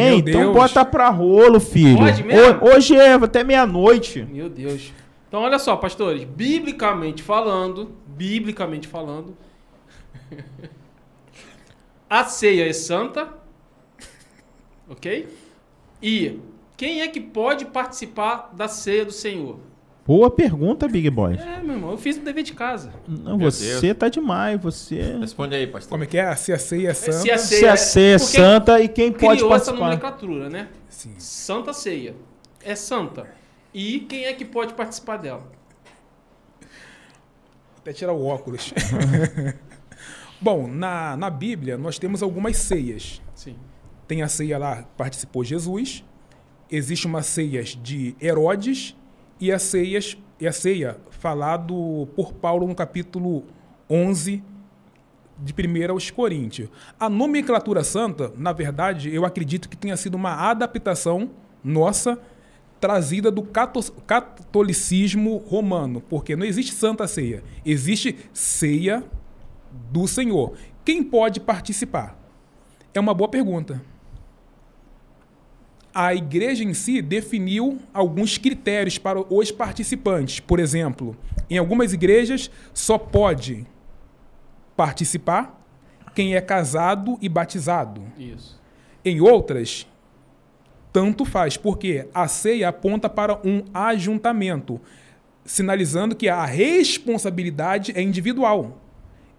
Meu então Deus. bota pra rolo, filho. Pode mesmo? Hoje é até meia-noite. Meu Deus. Então, olha só, pastores. Biblicamente falando, a ceia é santa, ok? E quem é que pode participar da ceia do Senhor? Boa pergunta, Big Boy. É, meu irmão, eu fiz o dever de casa. Não, Meu você Deus. tá demais, você... Responde aí, pastor. Como é que é? Se a ceia é santa. Se a Se a ceia é porque santa e quem pode criou essa participar? nomenclatura, né? Sim. Santa ceia. É santa. E quem é que pode participar dela? Até tirar o óculos. Bom, na Bíblia nós temos algumas ceias. Sim. Tem a ceia lá que participou Jesus. Existe uma ceia de Herodes e a ceia falado por Paulo no capítulo 11 de 1 aos Coríntios. A nomenclatura santa, na verdade, eu acredito que tenha sido uma adaptação nossa trazida do catolicismo romano, porque não existe santa ceia, existe ceia do Senhor. Quem pode participar? É uma boa pergunta. A igreja em si definiu alguns critérios para os participantes. Por exemplo, em algumas igrejas só pode participar quem é casado e batizado. Isso. Em outras, tanto faz, porque a ceia aponta para um ajuntamento, sinalizando que a responsabilidade é individual.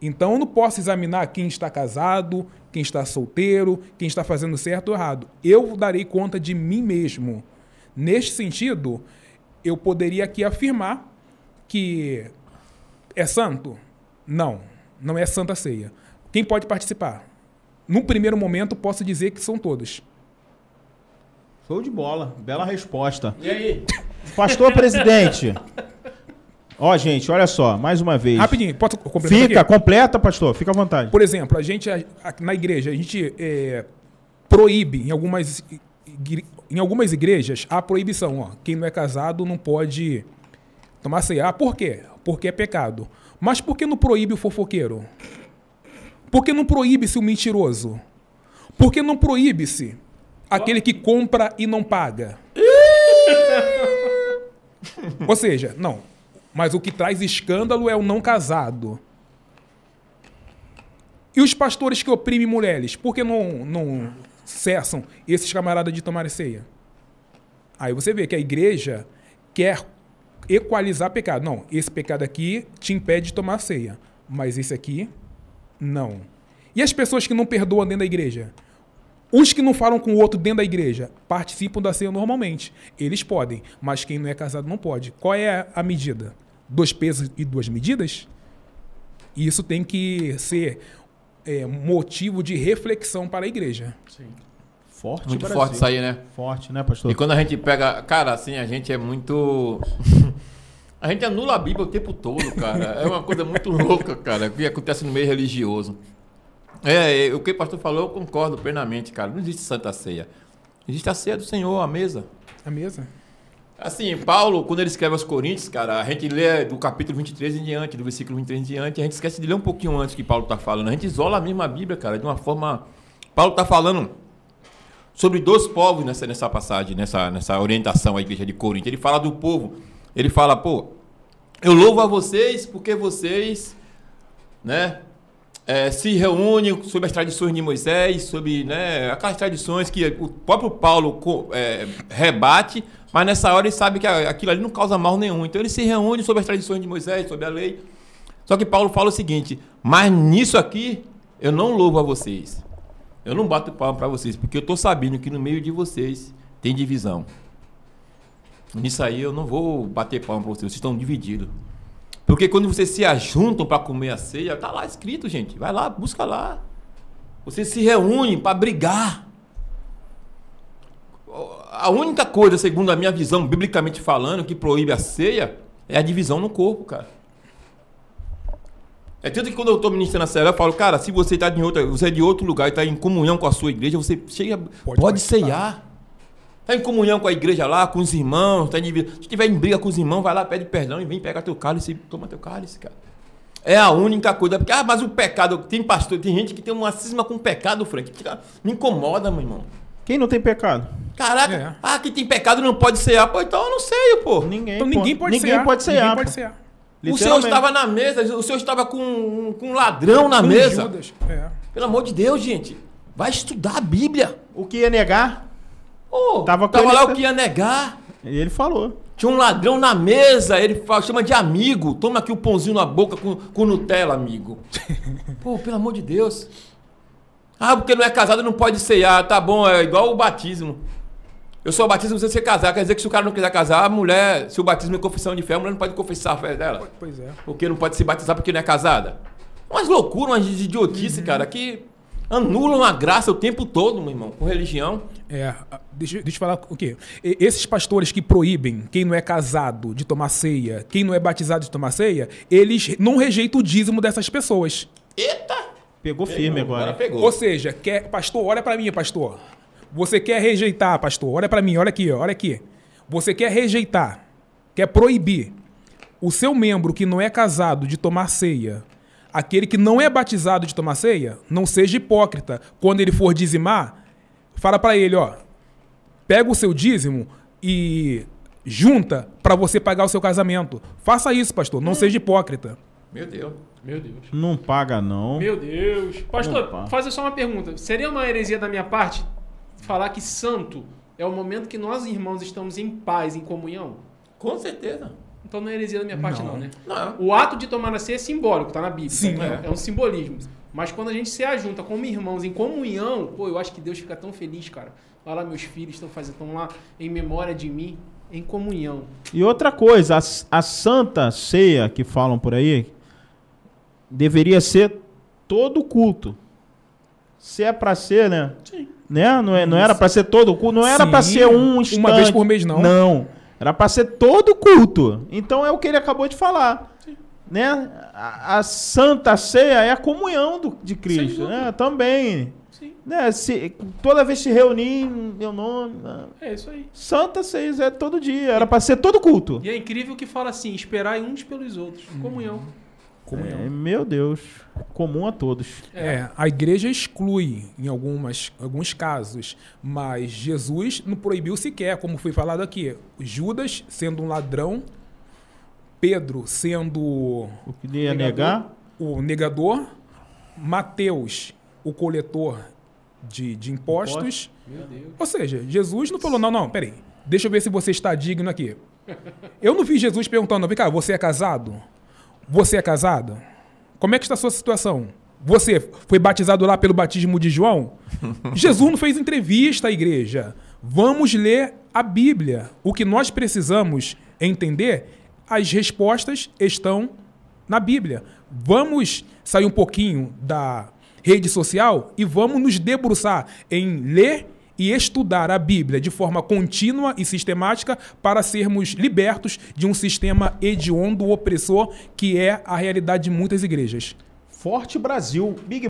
Então, eu não posso examinar quem está casado, quem está solteiro, quem está fazendo certo ou errado. Eu darei conta de mim mesmo. Neste sentido, eu poderia aqui afirmar que é santo? Não, não é santa ceia. Quem pode participar? No primeiro momento, posso dizer que são todos. Show de bola. Bela resposta. E aí? Pastor presidente. Ó, gente, olha só, mais uma vez. Rapidinho, posso completar Fica, aqui? completa, pastor, fica à vontade. Por exemplo, a gente, na igreja, a gente proíbe, em algumas igrejas, há proibição. Ó, quem não é casado não pode tomar ceia. Ah, por quê? Porque é pecado. Mas por que não proíbe o fofoqueiro? Por que não proíbe-se o mentiroso? Por que não proíbe-se aquele que compra e não paga? Ou seja, não. Mas o que traz escândalo é o não casado. E os pastores que oprimem mulheres, por que não cessam esses camaradas de tomar ceia? Aí você vê que a igreja quer equalizar pecado. Não, esse pecado aqui te impede de tomar ceia, mas esse aqui, não. E as pessoas que não perdoam dentro da igreja? Os que não falam com o outro dentro da igreja participam da ceia normalmente. Eles podem, mas quem não é casado não pode. Qual é a medida? 2 pesos e 2 medidas? E isso tem que ser motivo de reflexão para a igreja. Sim. Forte, Muito Brasil. forte isso aí, né? Forte, né, pastor? E quando a gente pega... Cara, assim, a gente é muito... A gente anula a Bíblia o tempo todo, cara. É uma coisa muito louca, cara, que acontece no meio religioso. O que o pastor falou, eu concordo plenamente, cara. Não existe santa ceia. Existe a ceia do Senhor, a mesa. A mesa? Assim, Paulo, quando ele escreve aos Coríntios, cara, a gente lê do capítulo 23 em diante, do versículo 23 em diante, a gente esquece de ler um pouquinho antes que Paulo está falando. A gente isola a mesma Bíblia, cara, de uma forma... Paulo está falando sobre 2 povos nessa passagem, nessa orientação à igreja de Corinto. Ele fala do povo, ele fala, pô, eu louvo a vocês porque vocês, né, se reúnem sobre as tradições de Moisés, sobre, né, aquelas tradições que o próprio Paulo rebate, mas nessa hora ele sabe que aquilo ali não causa mal nenhum. Então ele se reúne sobre as tradições de Moisés, sobre a lei. Só que Paulo fala o seguinte, mas nisso aqui eu não louvo a vocês. Eu não bato palma para vocês, porque eu estou sabendo que no meio de vocês tem divisão. Nisso aí eu não vou bater palma para vocês estão divididos. Porque quando vocês se ajuntam para comer a ceia, está lá escrito, gente. Vai lá, busca lá. Vocês se reúnem para brigar. A única coisa, segundo a minha visão, biblicamente falando, que proíbe a ceia é a divisão no corpo, cara. É tanto que quando eu estou ministrando a ceia, eu falo, cara, se você está você é de outro lugar e está em comunhão com a sua igreja, você pode ceiar. Está em comunhão com a igreja lá, com os irmãos, se tiver em briga com os irmãos, vai lá, pede perdão e vem pegar teu cálice e toma teu cálice, cara. É a única coisa. Porque, mas o pecado, tem pastor, tem gente que tem uma cisma com o pecado, Frank, que me incomoda, meu irmão. Quem não tem pecado? Caraca, quem tem pecado não pode cear. Pô, então eu não sei, pô. Então ninguém pode cear. Ninguém pode cear. Ninguém pode cear. O senhor estava na mesa, o senhor estava com um ladrão na mesa. Judas. Pelo amor de Deus, gente. Vai estudar a Bíblia. O que ia negar? Tava lá o que ia negar. Ele falou. Tinha um ladrão na mesa, ele chama de amigo. Toma aqui o pãozinho na boca com Nutella, amigo. Pô, pelo amor de Deus. Porque não é casado não pode ceiar. Tá bom, é igual o batismo. Eu sou batismo sem ser casar. Quer dizer que se o cara não quiser casar, a mulher, se o batismo é confissão de fé, a mulher não pode confessar a fé dela. Pois é. Porque não pode se batizar porque não é casada. Umas loucuras, umas idiotices, cara, que anulam a graça o tempo todo, meu irmão, com religião. Deixa eu falar o quê? Esses pastores que proíbem quem não é casado de tomar ceia, quem não é batizado de tomar ceia, eles não rejeitam o dízimo dessas pessoas. Eita! Pegou firme agora. Pegou. Ou seja, pastor, olha pra mim, pastor. Você quer rejeitar, pastor? Olha pra mim, olha aqui, olha aqui. Você quer rejeitar, quer proibir o seu membro que não é casado de tomar ceia, aquele que não é batizado de tomar ceia, não seja hipócrita. Quando ele for dizimar, fala pra ele, pega o seu dízimo e junta pra você pagar o seu casamento. Faça isso, pastor, não seja hipócrita. Meu Deus. Não paga, não. Meu Deus. Pastor, fazer só uma pergunta. Seria uma heresia da minha parte falar que santo é o momento que nós, irmãos, estamos em paz, em comunhão? Com certeza. Então não é heresia da minha parte, não, né? Não. O ato de tomar a ceia é simbólico, tá na Bíblia. Sim. É um simbolismo. Mas quando a gente se ajunta como irmãos em comunhão, eu acho que Deus fica tão feliz, cara. Olha lá, meus filhos estão lá em memória de mim, em comunhão. E outra coisa, a Santa Ceia que falam por aí, deveria ser todo culto. Se é pra ser, né? Sim. Né? Não era pra ser todo culto, não era pra ser um instante. Uma vez por mês, não. Não. Era pra ser todo culto. Então é o que ele acabou de falar. Sim. Né? A Santa Ceia é a comunhão de Cristo, né? Também. Sim. Né? Toda vez se reunir em meu nome. É isso aí. Santa Ceia é todo dia. Era pra ser todo culto. E é incrível que fala assim, esperai uns pelos outros. Comunhão. Meu Deus. Comum a todos. A igreja exclui em alguns casos, mas Jesus não proibiu sequer, como foi falado aqui. Judas sendo um ladrão, Pedro sendo O que ele ia negar? o negador, Mateus, o coletor de impostos. Meu Deus. Ou seja, Jesus não falou, não, peraí, deixa eu ver se você está digno aqui. Eu não vi Jesus perguntando, vem cá, você é casado? Você é casado? Como é que está a sua situação? Você foi batizado lá pelo batismo de João? Jesus não fez entrevista à igreja. Vamos ler a Bíblia. O que nós precisamos entender, as respostas estão na Bíblia. Vamos sair um pouquinho da rede social e vamos nos debruçar em ler e estudar a Bíblia de forma contínua e sistemática para sermos libertos de um sistema hediondo, opressor, que é a realidade de muitas igrejas. Forte Brasil. Big